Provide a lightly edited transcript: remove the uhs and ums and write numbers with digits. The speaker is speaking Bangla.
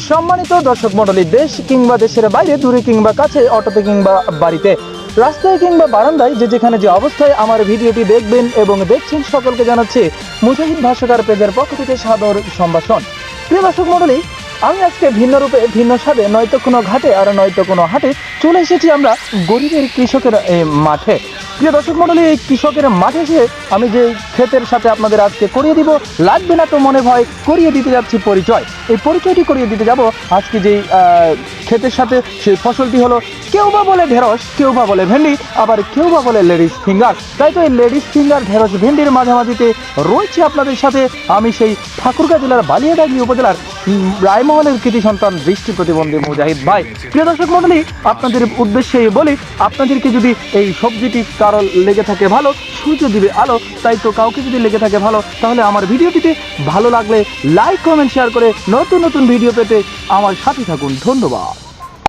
সম্মানিত দর্শক মণ্ডলী, দেশ কিংবা দেশের বাইরে, দূরে কিংবা কাছে, অটোতে কিংবা বাড়িতে, রাস্তায় কিংবা বারান্দায়, যে যেখানে যে অবস্থায় আমার ভিডিওটি দেখবেন এবং দেখছেন, সকলকে জানাচ্ছি মুজাহিদ ভাষ্যকার পেজের পক্ষ থেকে সাদর সম্ভাষণ। প্রিয় দর্শক মণ্ডলী, আমি আজকে ভিন্ন রূপে, ভিন্ন স্বাদে, নয়তো কোনো ঘাটে আর নয়তো কোনো হাটে চলে এসেছি আমরা গরিবের কৃষকের মাঠে। প্রিয় দর্শক মণ্ডলী, এই কৃষকের মাঠে এসে আমি যে ক্ষেতের সাথে আপনাদের আজকে করিয়ে দিব, লাগবে না তো মনে ভয়, করিয়ে দিতে যাচ্ছি পরিচয়। এই পরিচয়টি করিয়ে দিতে যাব আজকে যেই ক্ষেতের সাথে, সেই ফসলটি হলো, কেউ বা বলে ঢেঁড়স, কেউ বা বলে ভেন্ডি, আবার কেউ বা বলে লেডিস ফিঙ্গার। তাই তো এই লেডিস ফিঙ্গার, ঢেঁড়স, ভেন্ডির মাঝামাঝিতে রয়েছে আপনাদের সাথে আমি, সেই ঠাকুরগাঁ জেলার বালিয়াডাঙ্গি উপজেলার রায়মহলের কৃতি সন্তান, দৃষ্টি প্রতিবন্ধী মুজাহিদ ভাই। প্রিয় দর্শক মণ্ডলী, আপনাদের উদ্দেশ্যে বলি, আপনাদেরকে যদি এই সবজিটি কারো লেগে থাকে ভালো, সূর্য দিবে আলো, তাই তো কাউকে যদি লেগে থাকে ভালো, তাহলে আমার ভিডিওটিতে ভালো লাগলে লাইক, কমেন্ট, শেয়ার করে নতুন নতুন ভিডিও পেতে আমার সাথে থাকুন। ধন্যবাদ।